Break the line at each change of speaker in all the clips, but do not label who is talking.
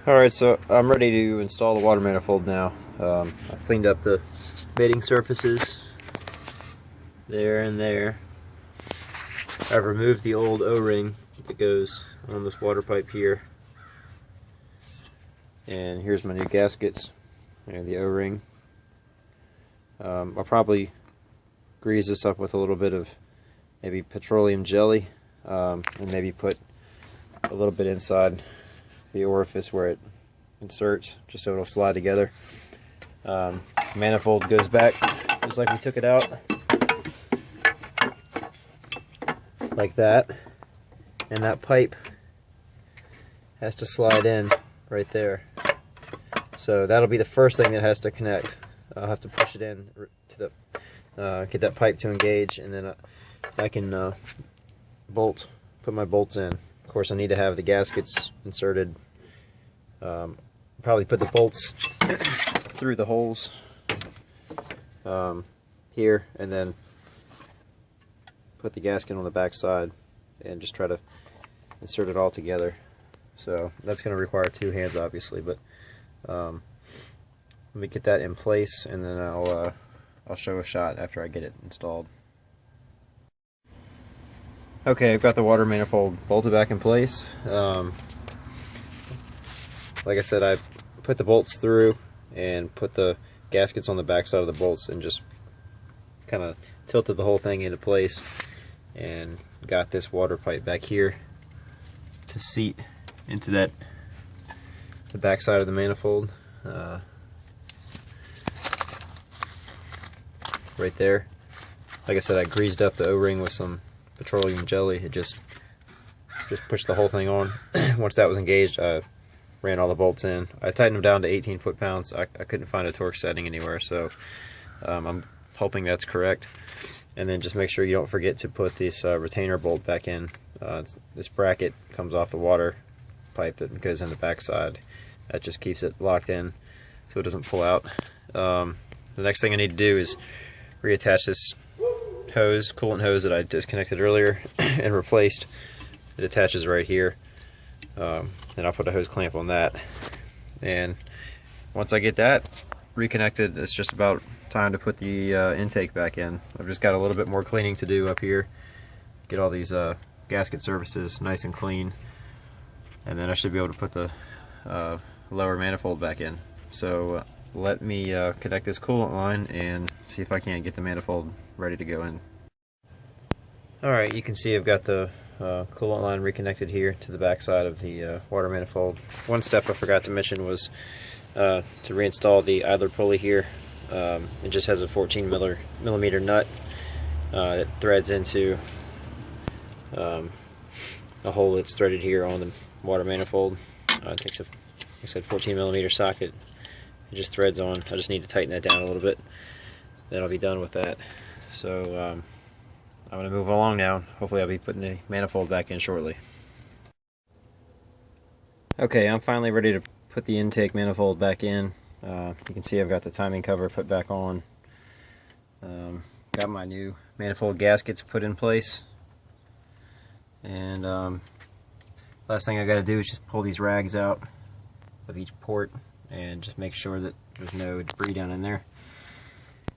Alright, so I'm ready to install the water manifold now. I cleaned up the mating surfaces there and there. I've removed the old O-ring that goes on this water pipe here. And here's my new gaskets and the O-ring. I'll probably grease this up with a little bit of maybe petroleum jelly and maybe put a little bit inside the orifice where it inserts, just so it'll slide together. Manifold goes back just like we took it out, like that, and that pipe has to slide in right there. So that'll be the first thing that has to connect. I'll have to push it in to the get that pipe to engage, and then I can put my bolts in. Of course, I need to have the gaskets inserted. Probably put the bolts through the holes here, and then put the gasket on the back side and just try to insert it all together. So that's going to require two hands, obviously, but let me get that in place, and then I'll show a shot after I get it installed. Okay, I've got the water manifold bolted back in place. Like I said, I put the bolts through and put the gaskets on the back side of the bolts and just kind of tilted the whole thing into place, and got this water pipe back here to seat into the back side of the manifold right there. Like I said, I greased up the O-ring with some petroleum jelly. It just pushed the whole thing on. Once that was engaged, I ran all the bolts in. I tightened them down to 18 foot-pounds. I couldn't find a torque setting anywhere, so I'm hoping that's correct. And then just make sure you don't forget to put this retainer bolt back in. This bracket comes off the water pipe that goes in the back side. That just keeps it locked in so it doesn't pull out. The next thing I need to do is reattach this hose, coolant hose that I disconnected earlier and replaced. It attaches right here. Then I'll put a hose clamp on that, and once I get that reconnected, it's just about time to put the intake back in. I've just got a little bit more cleaning to do up here, get all these gasket surfaces nice and clean, and then I should be able to put the lower manifold back in. So let me connect this coolant line and see if I can't get the manifold ready to go in. Alright, you can see I've got the coolant line reconnected here to the back side of the water manifold. One step I forgot to mention was to reinstall the idler pulley here. It just has a 14 millimeter nut that threads into a hole that's threaded here on the water manifold. It takes a, like I said, 14 millimeter socket. It just threads on. I just need to tighten that down a little bit. Then I'll be done with that. So I'm going to move along now. Hopefully I'll be putting the manifold back in shortly. Okay, I'm finally ready to put the intake manifold back in. You can see I've got the timing cover put back on. Got my new manifold gaskets put in place. And last thing I got to do is just pull these rags out of each port and just make sure that there's no debris down in there,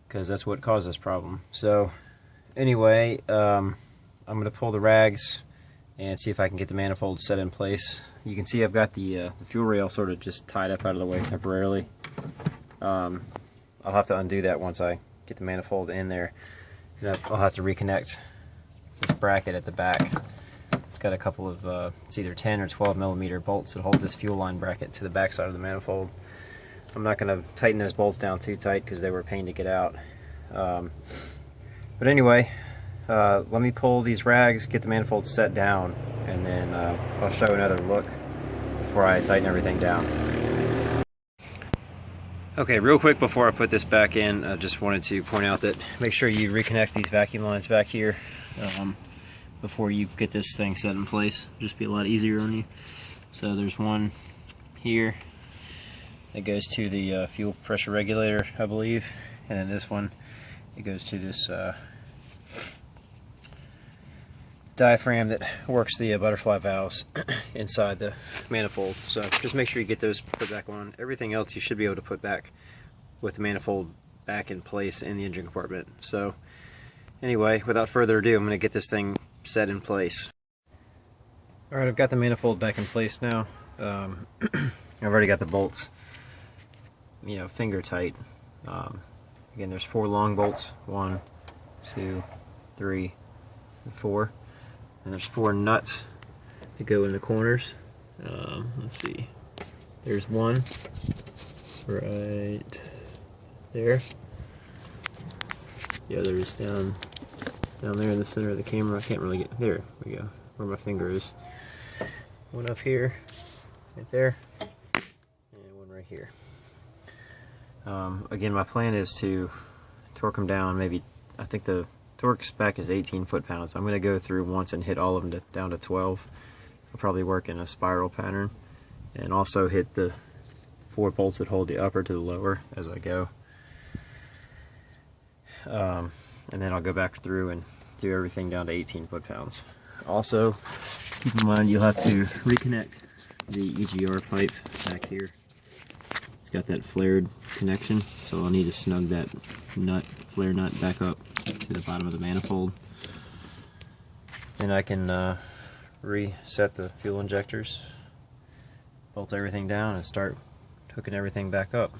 because that's what caused this problem. So anyway, I'm going to pull the rags and see if I can get the manifold set in place. You can see I've got the fuel rail sort of just tied up out of the way temporarily. I'll have to undo that once I get the manifold in there. And I'll have to reconnect this bracket at the back. It's got a couple of, it's either 10 or 12 millimeter bolts that hold this fuel line bracket to the back side of the manifold. I'm not going to tighten those bolts down too tight because they were a pain to get out. But anyway, let me pull these rags, get the manifold set down, and then I'll show another look before I tighten everything down. Okay, real quick before I put this back in, I just wanted to point out that make sure you reconnect these vacuum lines back here before you get this thing set in place. It'll just be a lot easier on you. So there's one here that goes to the fuel pressure regulator, I believe, and then this one, it goes to this diaphragm that works the butterfly valves inside the manifold. So just make sure you get those put back on. Everything else you should be able to put back with the manifold back in place in the engine compartment. So anyway, without further ado, I'm going to get this thing set in place. Alright, I've got the manifold back in place now. I've already got the bolts, you know, finger tight. Again, there's 4 long bolts, 1, 2, 3, and 4. And there's 4 nuts that go in the corners. Let's see. There's one right there. The other is down there in the center of the camera. I can't really get there. We go where my finger is. One up here, right there, and one right here. Again, my plan is to torque them down. Maybe I think the torque spec is 18 foot-pounds. I'm going to go through once and hit all of them down to 12. I'll probably work in a spiral pattern, and also hit the 4 bolts that hold the upper to the lower as I go. And then I'll go back through and do everything down to 18 foot-pounds. Also, keep in mind you'll have to reconnect the EGR pipe back here. It's got that flared connection, so I'll need to snug that flare nut back up to the bottom of the manifold. Then I can reset the fuel injectors, bolt everything down, and start hooking everything back up.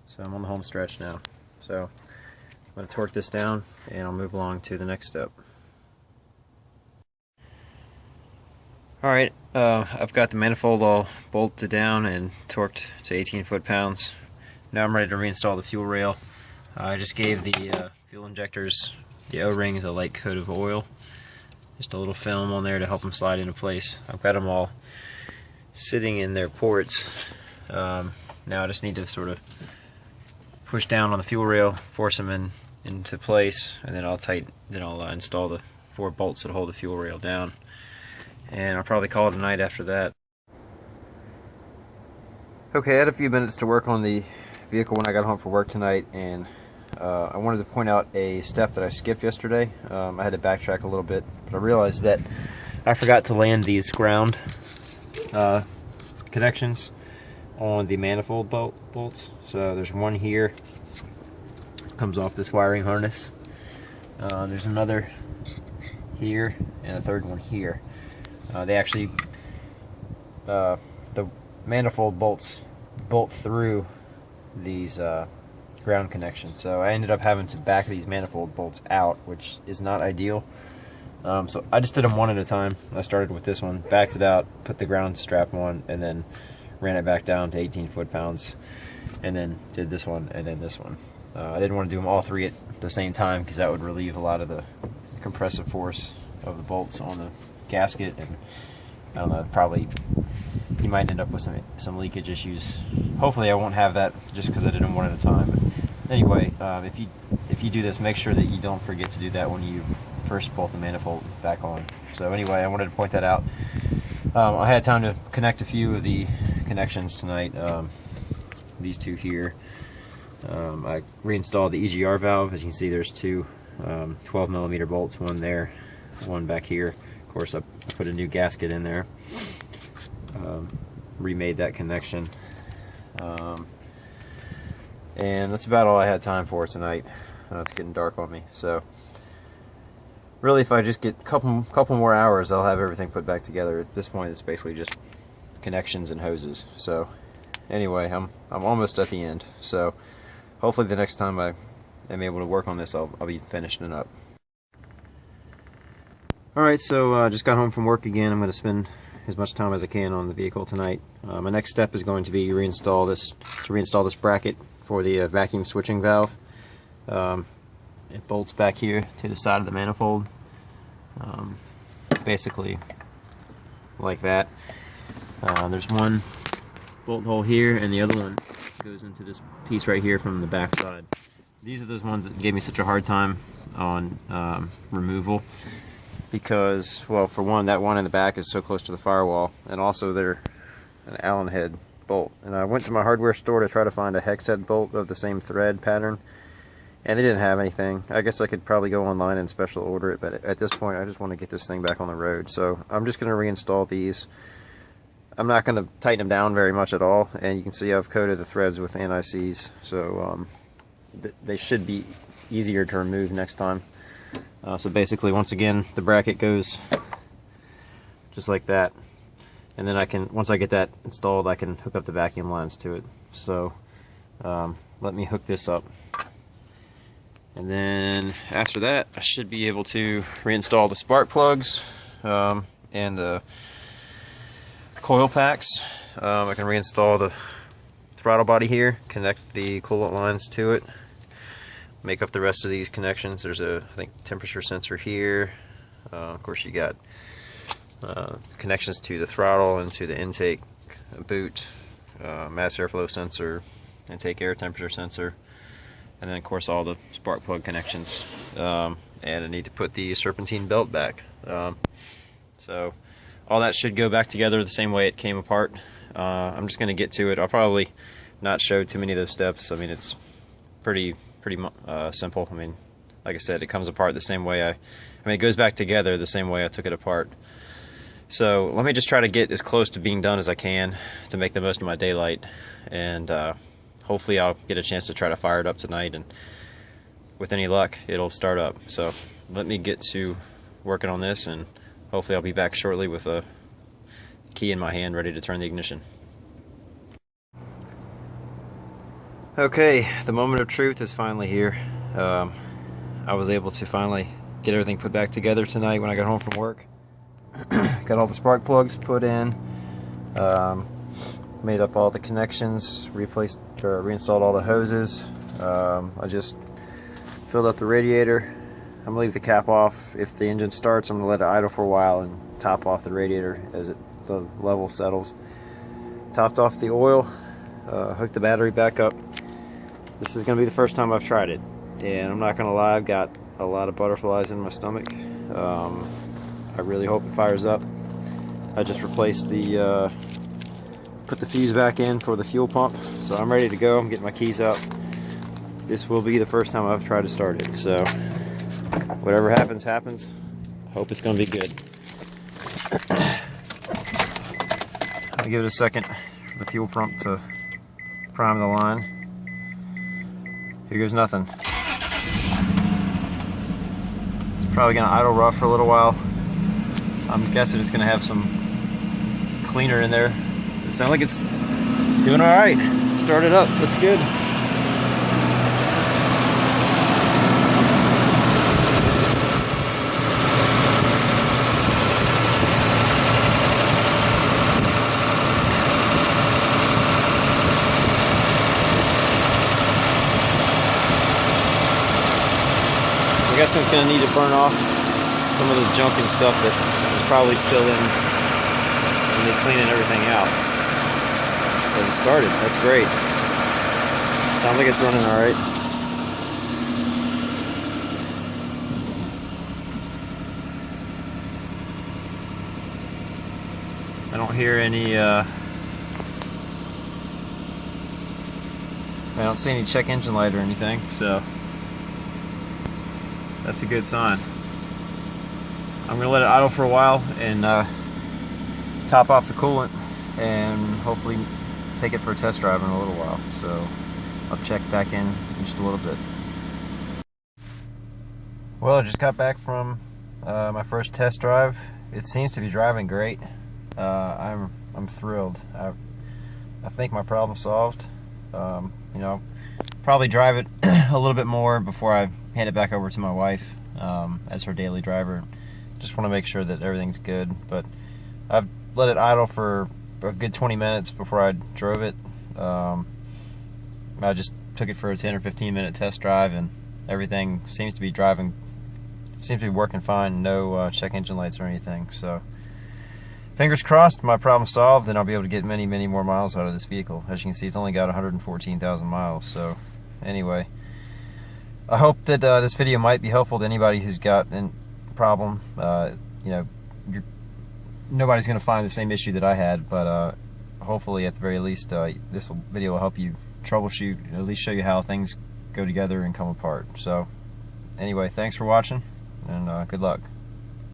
So I'm on the home stretch now. So I'm going to torque this down and I'll move along to the next step. Alright, I've got the manifold all bolted down and torqued to 18 foot-pounds. Now I'm ready to reinstall the fuel rail. I just gave the fuel injectors, the O-rings, a light coat of oil. Just a little film on there to help them slide into place. I've got them all sitting in their ports. Now I just need to sort of push down on the fuel rail, force them into place, and then I'll install the 4 bolts that hold the fuel rail down. And I'll probably call it a night after that. Okay, I had a few minutes to work on the vehicle when I got home from work tonight, and I wanted to point out a step that I skipped yesterday. I had to backtrack a little bit, but I realized that I forgot to land these ground connections on the manifold bolts. So there's one here, comes off this wiring harness. There's another here, and a third one here. They actually, the manifold bolts bolt through these ground connections, so I ended up having to back these manifold bolts out, which is not ideal. So I just did them one at a time. I started with this one, backed it out, put the ground strap on, and then ran it back down to 18 foot-pounds, and then did this one and then this one. I didn't want to do them all 3 at the same time because that would relieve a lot of the compressive force of the bolts on the gasket, and I don't know, probably you might end up with some leakage issues. Hopefully I won't have that just because I did them one at a time. But anyway, if you do this, make sure that you don't forget to do that when you first bolt the manifold back on. So anyway, I wanted to point that out. I had time to connect a few of the connections tonight. These 2 here. I reinstalled the EGR valve. As you can see, there's 2 12mm bolts, one there, one back here. Of course, I put a new gasket in there, remade that connection, and that's about all I had time for tonight. It's getting dark on me, so really if I just get a couple more hours, I'll have everything put back together. At this point, it's basically just connections and hoses. So anyway, I'm almost at the end, so hopefully the next time I am able to work on this, I'll be finishing it up. Alright, so I just got home from work again. I'm going to spend as much time as I can on the vehicle tonight. My next step is going to be reinstall this bracket for the vacuum switching valve. It bolts back here to the side of the manifold, basically like that. There's one bolt hole here, and the other one goes into this piece right here from the back side. These are those ones that gave me such a hard time on removal, because, well, for one, that one in the back is so close to the firewall, and also they're an Allen head bolt. And I went to my hardware store to try to find a hex head bolt of the same thread pattern, and they didn't have anything. I guess I could probably go online and special order it, but at this point I just want to get this thing back on the road. So I'm just going to reinstall these. I'm not going to tighten them down very much at all, and you can see I've coated the threads with anti-seize, so they should be easier to remove next time. So basically, once again, the bracket goes just like that, and then I can, once I get that installed, I can hook up the vacuum lines to it. So let me hook this up, and then after that I should be able to reinstall the spark plugs and the coil packs. I can reinstall the throttle body here, connect the coolant lines to it, make up the rest of these connections. There's a, I think, temperature sensor here. Of course, you got connections to the throttle and to the intake boot, mass airflow sensor, intake air temperature sensor, and then of course all the spark plug connections. And I need to put the serpentine belt back. So all that should go back together the same way it came apart. I'm just going to get to it. I'll probably not show too many of those steps. I mean, it's pretty simple. I mean, like I said, it comes apart the same way I mean, it goes back together the same way I took it apart. So let me just try to get as close to being done as I can to make the most of my daylight, and hopefully I'll get a chance to try to fire it up tonight, and with any luck it'll start up. So let me get to working on this, and hopefully I'll be back shortly with a key in my hand ready to turn the ignition. Okay, the moment of truth is finally here. I was able to finally get everything put back together tonight when I got home from work. Got all the spark plugs put in, made up all the connections, replaced or reinstalled all the hoses. I just filled up the radiator. I'm gonna leave the cap off. If the engine starts, I'm gonna let it idle for a while and top off the radiator as the level settles. Topped off the oil, hooked the battery back up. This is gonna be the first time I've tried it, and I'm not gonna lie, I've got a lot of butterflies in my stomach. I really hope it fires up. I just replaced the put the fuse back in for the fuel pump, so I'm ready to go. I'm getting my keys out. This will be the first time I've tried to start it, so whatever happens, happens. I hope it's going to be good. I'll give it a second for the fuel pump to prime the line. Here goes nothing. It's probably going to idle rough for a little while. I'm guessing it's going to have some cleaner in there. It sounds like it's doing alright. Started up. That's good. I guess it's going to need to burn off some of the junk and stuff that is probably still in when they're cleaning everything out. But it started. That's great. Sounds like it's running alright. I don't hear any I don't see any check engine light or anything, so that's a good sign. I'm going to let it idle for a while and top off the coolant and hopefully take it for a test drive in a little while. So I'll check back in just a little bit. Well, I just got back from my first test drive. It seems to be driving great. I'm thrilled. I think my problem's solved. You know, probably drive it a little bit more before I hand it back over to my wife as her daily driver. Just want to make sure that everything's good, but I've let it idle for a good 20 minutes before I drove it. I just took it for a 10 or 15 minute test drive, and everything seems to be working fine. No check engine lights or anything. So fingers crossed, my problem's solved, and I'll be able to get many, many more miles out of this vehicle. As you can see, it's only got 114,000 miles. So anyway, I hope that this video might be helpful to anybody who's got a problem. You know, nobody's going to find the same issue that I had, but hopefully at the very least this video will help you troubleshoot, at least show you how things go together and come apart. So anyway, thanks for watching, and good luck.